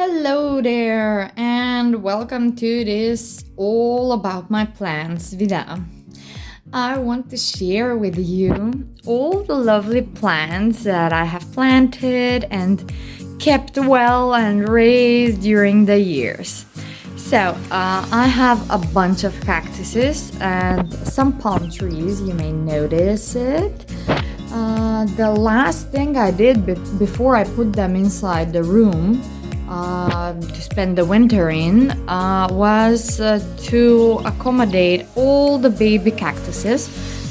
Hello there, and welcome to this All About My Plants video. I want to share with you all the lovely plants that I have planted and kept well and raised during the years. So, I have a bunch of cactuses and some palm trees, you may notice it. The last thing I did before I put them inside the room to spend the winter in was to accommodate all the baby cactuses.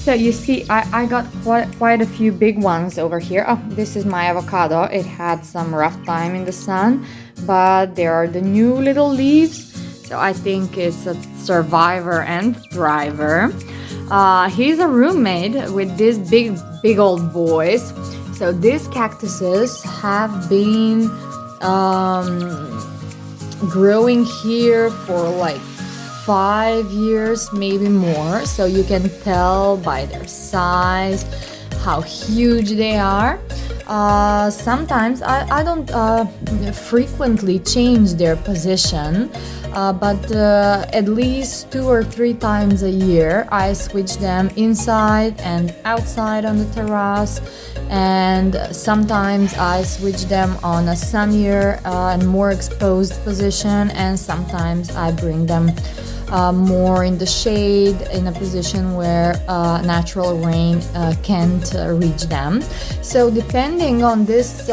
So you see, I got quite a few big ones over here. Oh, this is my avocado. It had some rough time in the sun, but there are the new little leaves. So I think it's a survivor and thriver. He's a roommate with these big old boys. So these cactuses have been growing here for like 5 years, maybe more. So you can tell by their size how huge they are. Sometimes I don't frequently change their position, but at least 2 or 3 times a year I switch them inside and outside on the terrace, and sometimes I switch them on a sunnier and more exposed position, and sometimes I bring them more in the shade in a position where natural rain can't reach them. So depending on this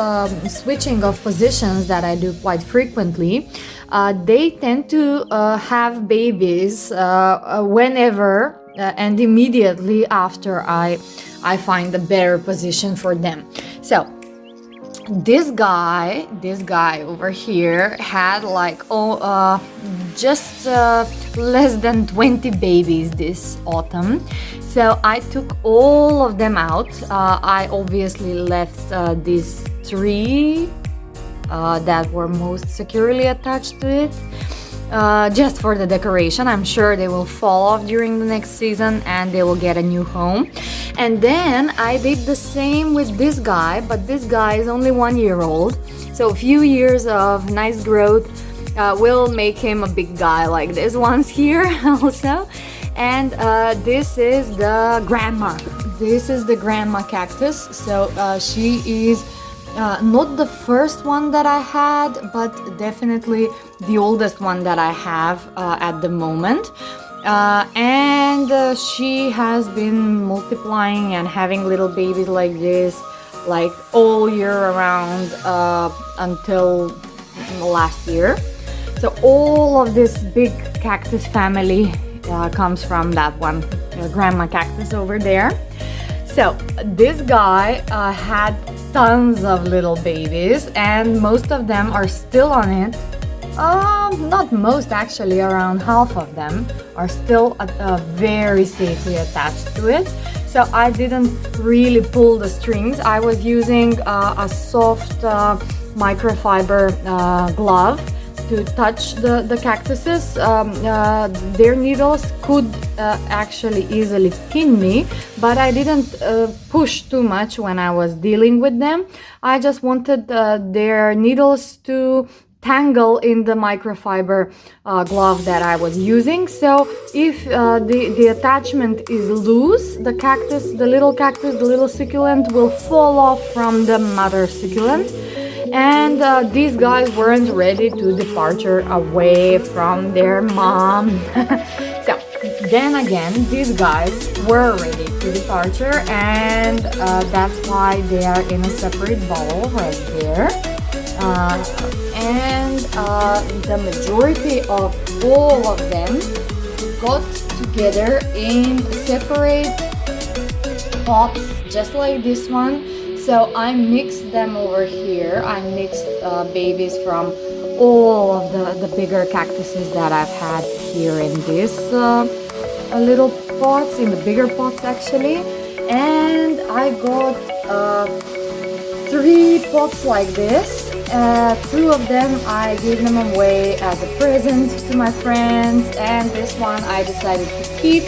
switching of positions that I do quite frequently, they tend to have babies whenever and immediately after I find a better position for them. So this guy over here had like just less than 20 babies this autumn. So I took all of them out. I obviously left these 3 that were most securely attached to it, just for the decoration. I'm sure they will fall off during the next season and they will get a new home. And then I did the same with this guy, but this guy is only 1 year old, so a few years of nice growth will make him a big guy like this one's here also. And this is the grandma. This is the grandma cactus. So she is not the first one that I had, but definitely the oldest one that I have at the moment. And she has been multiplying and having little babies like this like all year around until last year. So all of this big cactus family comes from that one grandma cactus over there. So this guy had tons of little babies, and most of them are still on it. Not most, actually, around half of them are still very safely attached to it. So I didn't really pull the strings. I was using a soft microfiber glove to touch the cactuses. Their needles could actually easily pin me, but I didn't push too much when I was dealing with them. I just wanted their needles to tangle in the microfiber glove that I was using. So if the attachment is loose, the little succulent will fall off from the mother succulent. And these guys weren't ready to departure away from their mom. So then again, these guys were ready to departure, and that's why they are in a separate bowl right there. And the majority of all of them got together in separate pots, just like this one. So I mixed them over here. I mixed babies from all of the bigger cactuses that I've had here in this little pots, in the bigger pots actually. And I got 3 pots like this. 2 of them I gave them away as a present to my friends, and this one I decided to keep.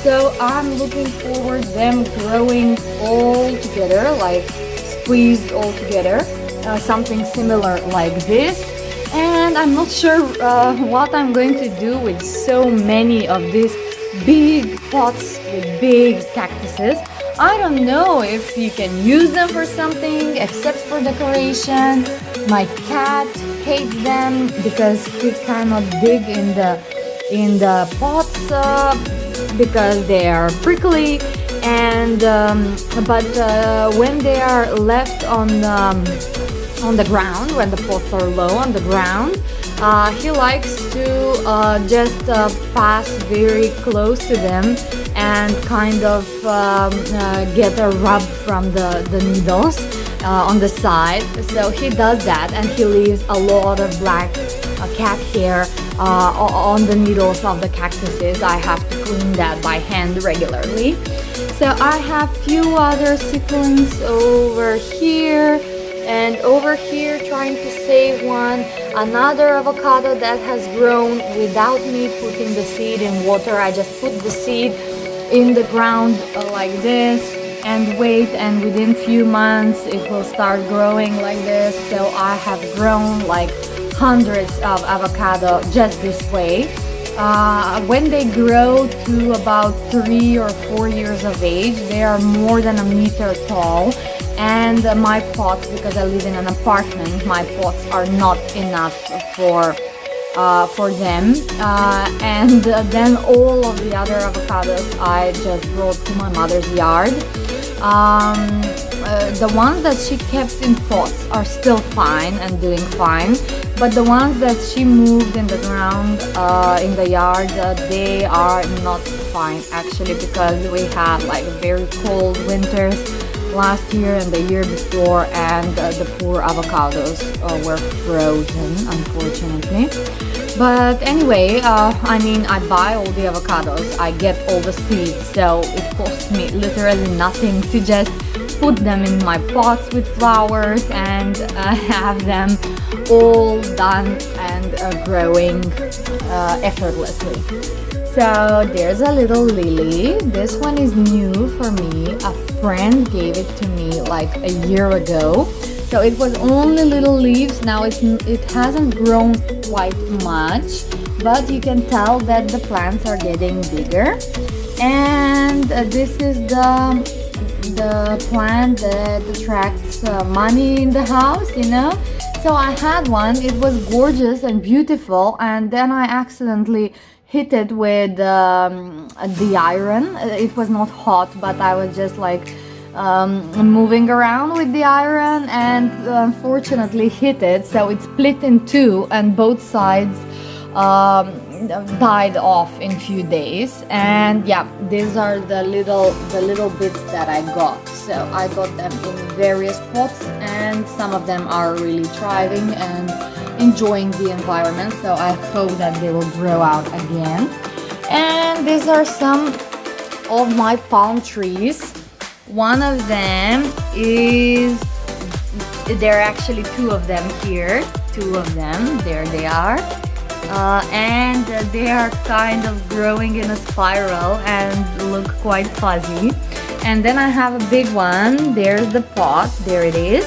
So I'm looking forward to them growing all together, like squeezed all together, something similar like this. And and I'm not sure what I'm going to do with so many of these big pots with big cactuses. I don't know if you can use them for something except for decoration. My cat hates them because he cannot dig in the pots because they are prickly, and but when they are left on the ground, when the pots are low on the ground, he likes to just pass very close to them and kind of get a rub from the needles on the side. So he does that, and he leaves a lot of black cat hair on the needles of the cactuses. I have to clean that by hand regularly. So I have few other succulents over here, and over here trying to save one, another avocado that has grown without me putting the seed in water. I just put the seed in the ground like this and wait, and within few months it will start growing like this. So I have grown like hundreds of avocado just this way. When they grow to about 3 or 4 years of age, they are more than a meter tall, and my pots, because I live in an apartment, my pots are not enough for them, and then all of the other avocados I just brought to my mother's yard. The ones that she kept in pots are still fine and doing fine, but the ones that she moved in the ground in the yard, they are not fine actually, because we had like very cold winters last year and the year before, and the poor avocados were frozen, unfortunately. But anyway, I mean, I buy all the avocados, I get all the seeds, so it costs me literally nothing to just put them in my pots with flowers and have them all done and growing effortlessly. So there's a little lily. This one is new for me. A friend gave it to me like a year ago. So it was only little leaves. Now it hasn't grown quite much, but you can tell that the plants are getting bigger. And this is the plant that attracts money in the house, you know. So I had one. It was gorgeous and beautiful, and then I accidentally hit it with the iron. It was not hot, but I was just like moving around with the iron, and unfortunately hit it, so it split in two, and both sides died off in few days. And yeah, these are the little bits that I got. So I got them in various pots, and some of them are really thriving and enjoying the environment, so I hope that they will grow out again. And these are some of my palm trees. One of them is, there are actually two of them here, there they are, and they are kind of growing in a spiral and look quite fuzzy. And then I have a big one. There's the pot, there it is,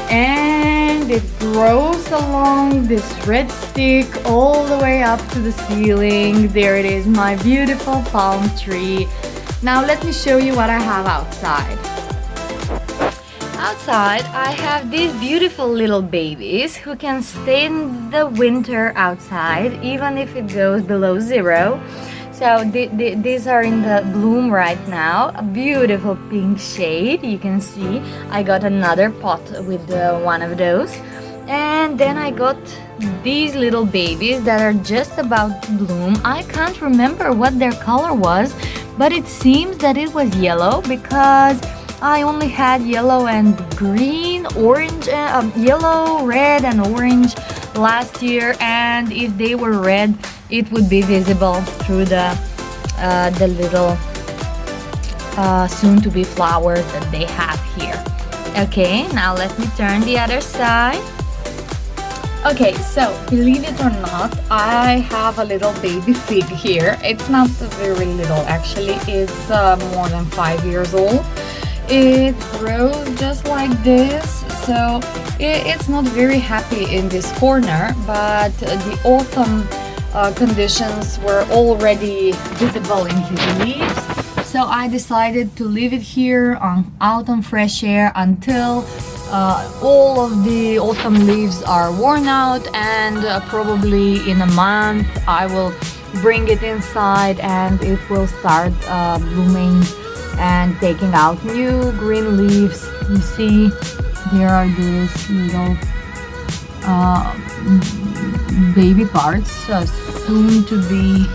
and it grows along this red stick all the way up to the ceiling. There it is, my beautiful palm tree. Now let me show you what I have outside. Outside I have these beautiful little babies who can stay in the winter outside even if it goes below zero. So these are in the bloom right now, a beautiful pink shade. You can see I got another pot with one of those. And then I got these little babies that are just about to bloom. I can't remember what their color was, but it seems that it was yellow, because I only had yellow and green, orange, yellow, red and orange last year, and if they were red it would be visible through the little soon to be flowers that they have here. Okay, now let me turn the other side. Okay, so believe it or not, I have a little baby fig here. It's not very little actually, it's more than 5 years old. It grows just like this, so it's not very happy in this corner, but the autumn conditions were already visible in his leaves. So I decided to leave it here out on fresh air until all of the autumn leaves are worn out, and probably in a month I will bring it inside and it will start blooming and taking out new green leaves. You see, there are these little baby parts, soon to be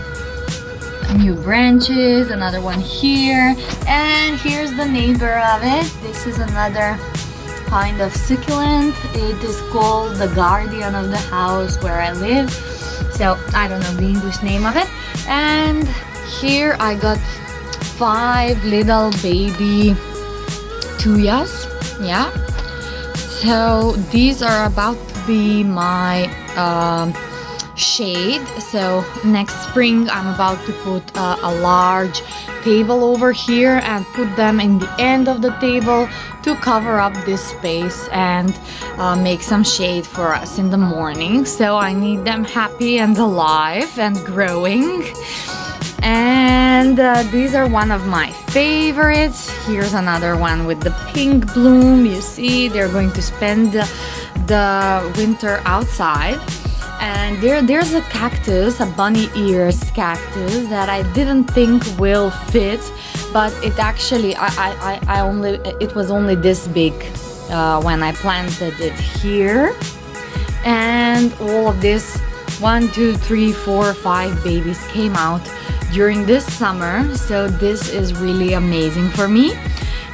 new branches. Another one here, and here's the neighbor of it. This is another kind of succulent. It is called the guardian of the house where I live, so I don't know the English name of it. And here I got 5 little baby tuyas. Yeah, so these are about to be my shade. So next spring I'm about to put a large table over here and put them in the end of the table to cover up this space and make some shade for us in the morning. So I need them happy and alive and growing. And these are one of my favorites. Here's another one with the pink bloom. You see, they're going to spend the winter outside. And there's a cactus, a bunny ears cactus that I didn't think will fit, but it actually it was only this big when I planted it here. And all of this 1, 2, 3, 4, 5 babies came out during this summer, so this is really amazing for me.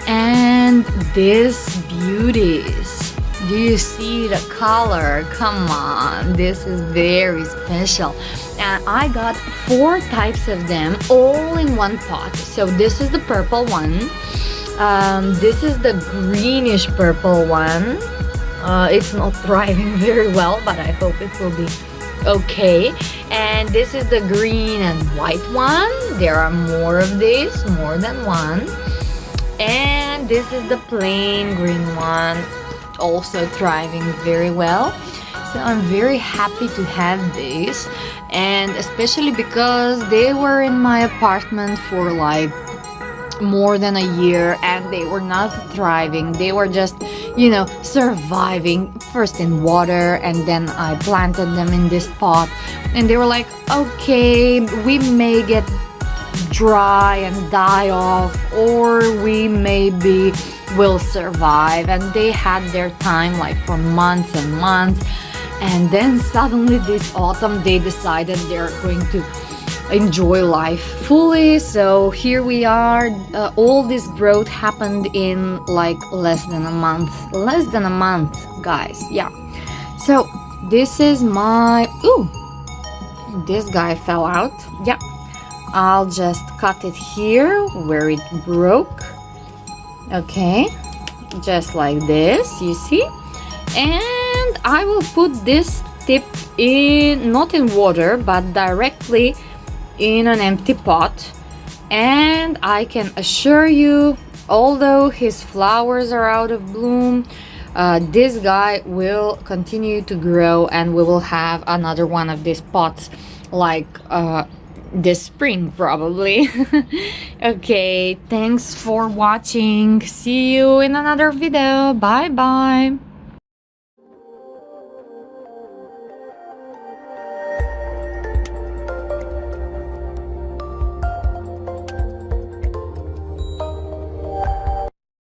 And these beauties, do you see the color? Come on, this is very special. And I got 4 types of them all in one pot. So this is the purple one, this is the greenish purple one. It's not thriving very well, but I hope it will be okay. And this is the green and white one. There are more of these, more than one. And this is the plain green one, also thriving very well. So I'm very happy to have these, and especially because they were in my apartment for like more than a year and they were not thriving. They were just, you know, surviving first in water, and then I planted them in this pot and they were like, okay, we may get dry and die off, or we maybe will survive. And they had their time like for months and months, and then suddenly this autumn they decided they're going to enjoy life fully. So here we are. All this growth happened in like less than a month, guys. Yeah, so this is my this guy fell out. Yeah, I'll just cut it here where it broke. Okay, just like this, you see. And I will put this tip in, not in water, but directly in an empty pot. And I can assure you, although his flowers are out of bloom, this guy will continue to grow, and we will have another one of these pots like this spring probably. Okay, thanks for watching. See you in another video. Bye bye.